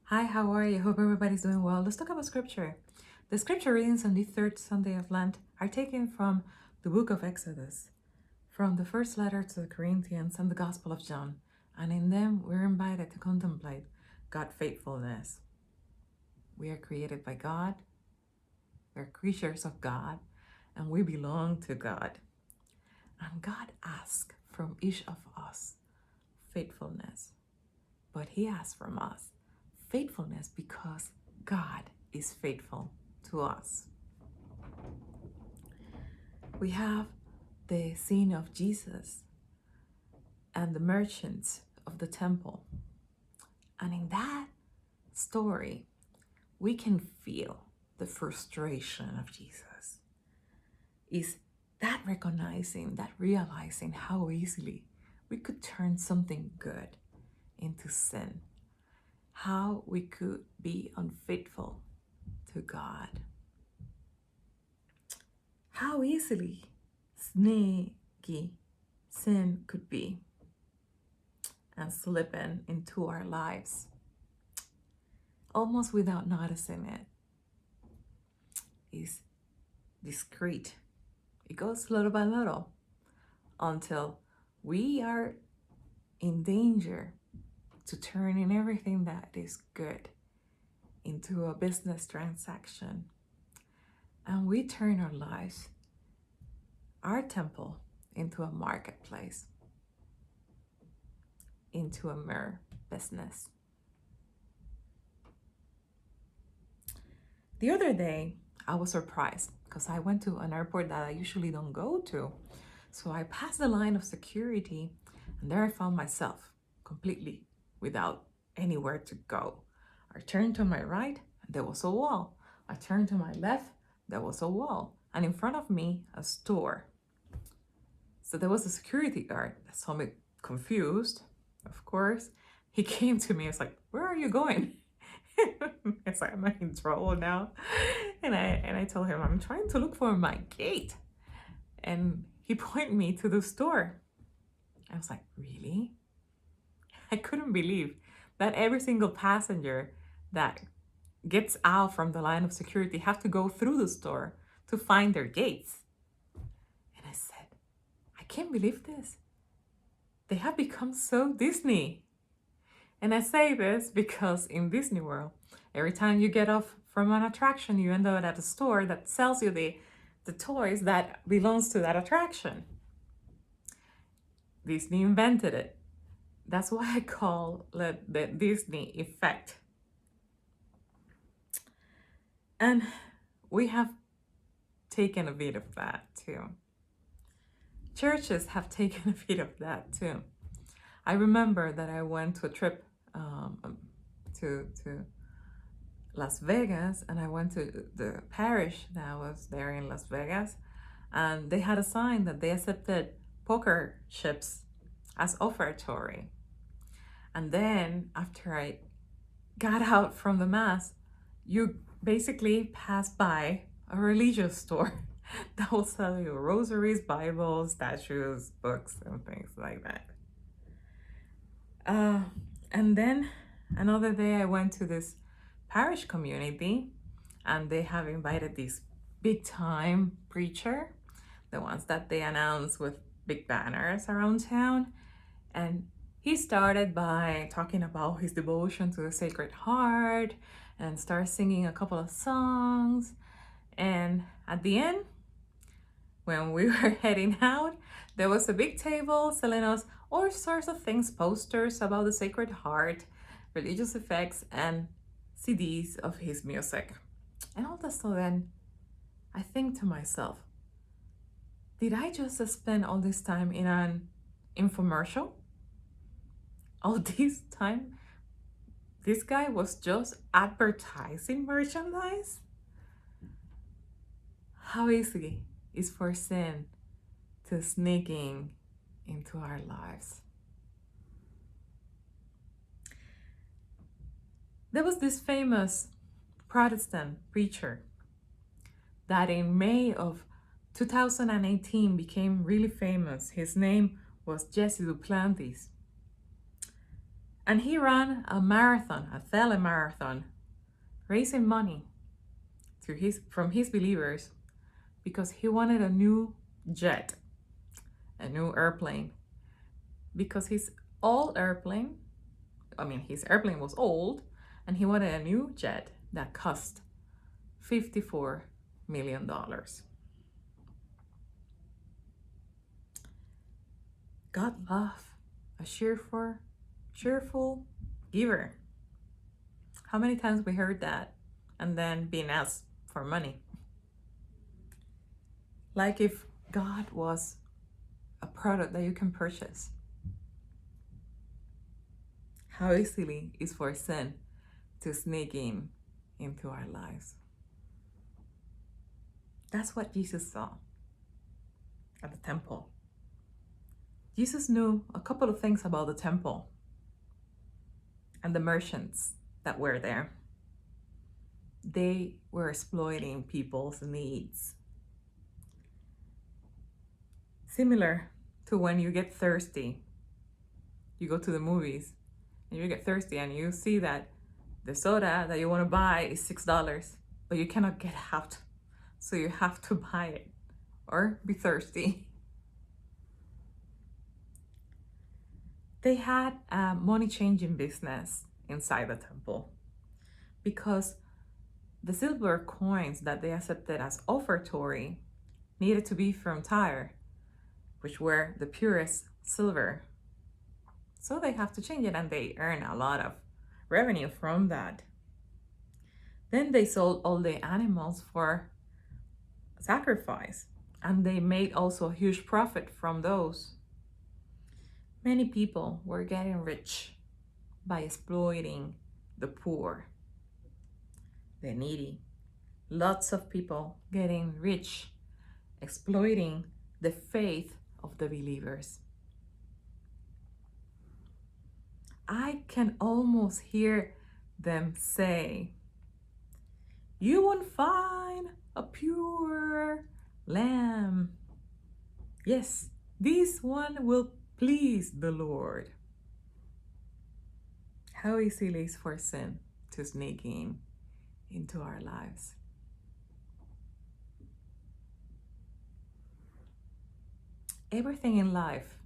Hi, how are you? Hope everybody's doing well. Let's talk about scripture. The scripture readings on the third Sunday of Lent are taken from the book of Exodus, from the first letter to the Corinthians and the Gospel of John. And in them, we're invited to contemplate God's faithfulness. We are created by God, we're creatures of God, and we belong to God. And God asks from each of us faithfulness. But He asks from us faithfulness because God is faithful to us. We have the scene of Jesus and the merchants of the temple. And in that story, we can feel the frustration of Jesus. Is that recognizing, that realizing how easily we could turn something good into sin. How we could be unfaithful to God. How easily sneaky sin could be and slipping into our lives, almost without noticing it. It's discreet. It goes little by little until we are in danger to turning everything that is good into a business transaction. And we turn our lives, our temple, into a marketplace, into a mere business. The other day, I was surprised because I went to an airport that I usually don't go to. So I passed the line of security, and there I found myself completely without anywhere to go. I turned to my right, and there was a wall. I turned to my left, there was a wall. And in front of me, a store. So there was a security guard that saw me confused, of course. He came to me, it's like, where are you going? It's like, am I in trouble now? And I told him, I'm trying to look for my gate. And he pointed me to the store. I was like, really? I couldn't believe that every single passenger that gets out from the line of security have to go through the store to find their gates. And I said, I can't believe this. They have become so Disney. And I say this because in Disney World, every time you get off from an attraction, you end up at a store that sells you the toys that belongs to that attraction. Disney invented it. That's why I call it the Disney effect. And we have taken a bit of that too. Churches have taken a bit of that too. I remember that I went to a trip to Las Vegas, and I went to the parish that was there in Las Vegas, and they had a sign that they accepted poker chips as offertory. And then after I got out from the mass, you basically pass by a religious store that will sell you rosaries, Bibles, statues, books, and things like that. And then another day I went to this parish community, and they have invited this big time preacher, the ones that they announce with big banners around town. And he started by talking about his devotion to the Sacred Heart and started singing a couple of songs. And at the end, when we were heading out, there was a big table selling us all sorts of things, posters about the Sacred Heart, religious effects, and CDs of his music. And all of a sudden, I think to myself, did I just spend all this time in an infomercial? All this time, this guy was just advertising merchandise? How easy is for sin to sneak into our lives. There was this famous Protestant preacher that in May of 2018 became really famous. His name was Jesse Duplantis. And he ran a marathon, a telemarathon, raising money from his believers because he wanted a new jet, a new airplane. Because his old airplane, his airplane was old, and he wanted a new jet that cost $54 million. God loves a cheerful giver. How many times we heard that and then being asked for money? Like if God was a product that you can purchase. How easily is for sin to sneak into our lives. That's what Jesus saw at the temple. Jesus knew a couple of things about the temple and the merchants that were there. They were exploiting people's needs. Similar to when you get thirsty, you go to the movies and you get thirsty and you see that the soda that you want to buy is $6, but you cannot get out. So you have to buy it or be thirsty. They had a money changing business inside the temple because the silver coins that they accepted as offertory needed to be from Tyre, which were the purest silver. So they have to change it, and they earn a lot of revenue from that. Then they sold all the animals for sacrifice, and they made also a huge profit from those. Many people were getting rich by exploiting the poor, the needy. Lots of people getting rich, exploiting the faith of the believers. I can almost hear them say, "You won't find a pure lamb. Yes, this one will please the Lord." How easily is for sin to sneak into our lives. Everything in life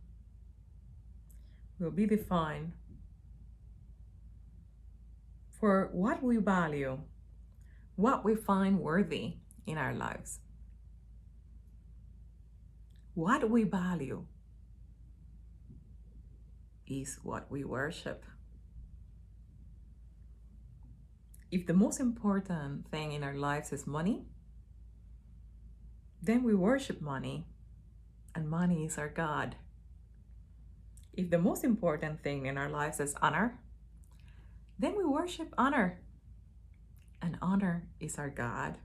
will be defined for what we value, what we find worthy in our lives. What we value is what we worship. If the most important thing in our lives is money, then we worship money, and money is our God. If the most important thing in our lives is honor, then we worship honor, and honor is our God.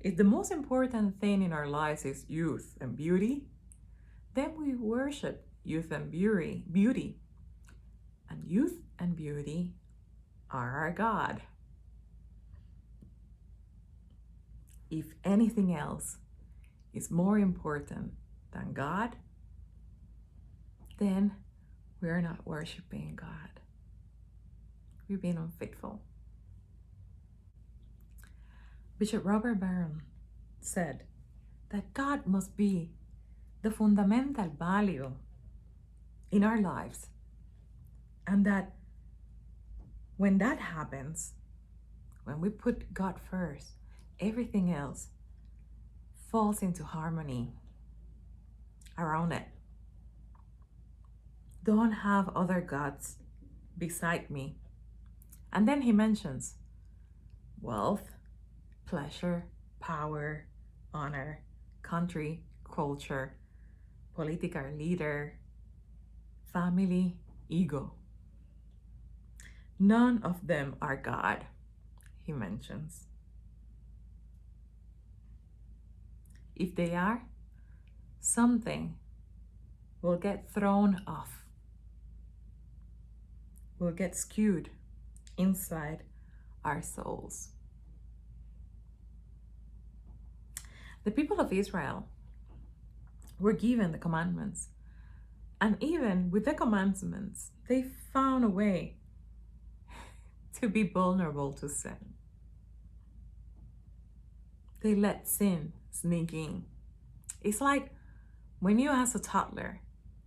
If the most important thing in our lives is youth and beauty, then we worship youth and beauty. And youth and beauty are our God. If anything else is more important than God, then we're not worshiping God. We've been unfaithful. Bishop Robert Barron said that God must be the fundamental value in our lives, and that when that happens, when we put God first, everything else falls into harmony around it. Don't have other gods beside me. And then he mentions wealth, pleasure, power, honor, country, culture, political leader, family, ego. None of them are God, he mentions. If they are, something will get thrown off, will get skewed inside our souls. The people of Israel were given the commandments And even with the commandments, they found a way to be vulnerable to sin. They let sin sneak in. It's like when you ask a toddler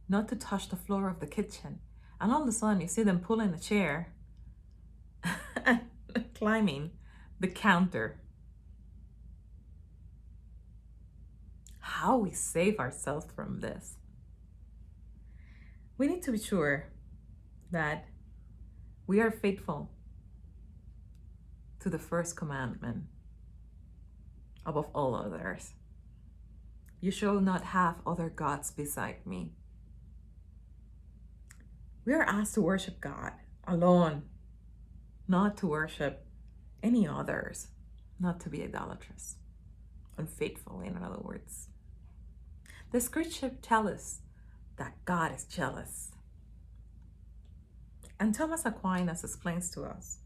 not to touch the floor of the kitchen, and all of a sudden you see them pulling a chair and climbing the counter. How we save ourselves from this? We need to be sure that we are faithful to the first commandment above all others. You shall not have other gods beside me. We are asked to worship God alone, not to worship any others, not to be idolatrous, unfaithful, in other words. The scripture tells us that God is jealous. And Thomas Aquinas explains to us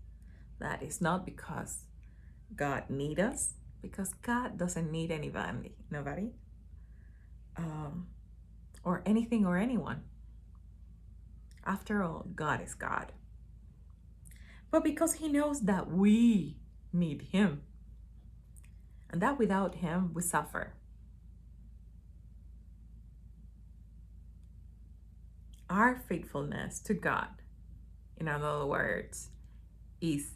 that it's not because God needs us, because God doesn't need anybody, or anything or anyone. After all, God is God. But because he knows that we need him, and that without him we suffer. Our faithfulness to God, in other words, is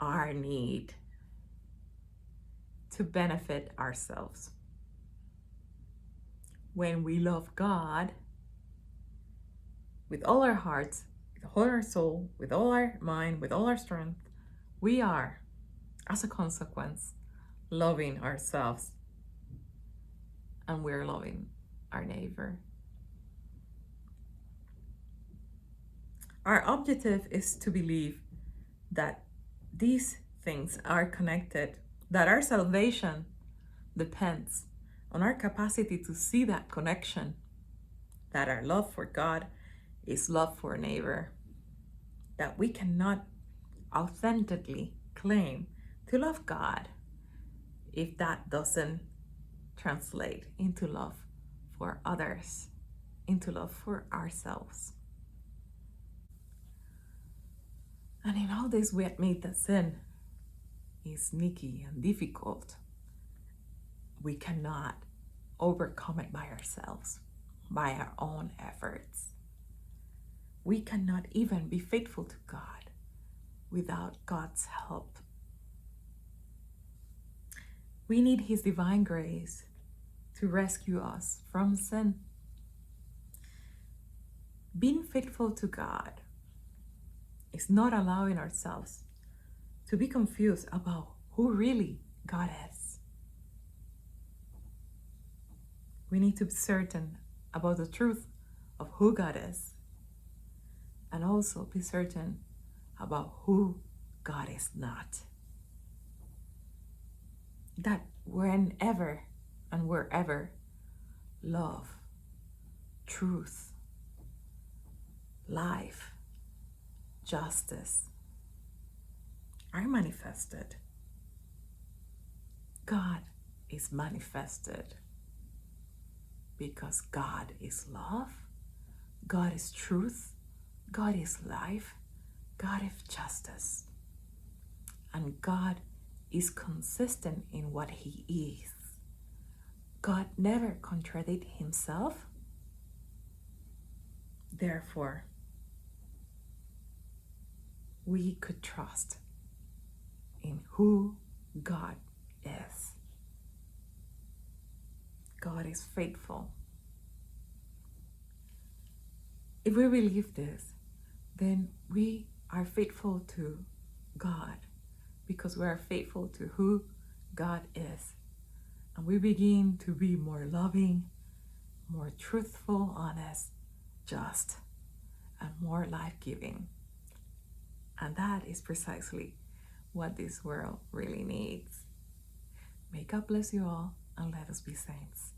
our need to benefit ourselves. When we love God with all our hearts, with all our soul, with all our mind, with all our strength, we are, as a consequence, loving ourselves, and we're loving our neighbor. Our objective is to believe that these things are connected, that our salvation depends on our capacity to see that connection, that our love for God is love for neighbor, that we cannot authentically claim to love God if that doesn't translate into love for others, into love for ourselves. And in all this, we admit that sin is sneaky and difficult. We cannot overcome it by ourselves, by our own efforts. We cannot even be faithful to God without God's help. We need his divine grace to rescue us from sin. Being faithful to God is not allowing ourselves to be confused about who really God is. We need to be certain about the truth of who God is, and also be certain about who God is not. That whenever and wherever love, truth, life, justice are manifested, God is manifested, because God is love, God is truth, God is life, God is justice, and God is consistent in what he is. God never contradicts himself. Therefore, we could trust in who God is. God is faithful. If we believe this, then we are faithful to God, because we are faithful to who God is. And we begin to be more loving, more truthful, honest, just, and more life-giving. And that is precisely what this world really needs. May God bless you all, and let us be saints.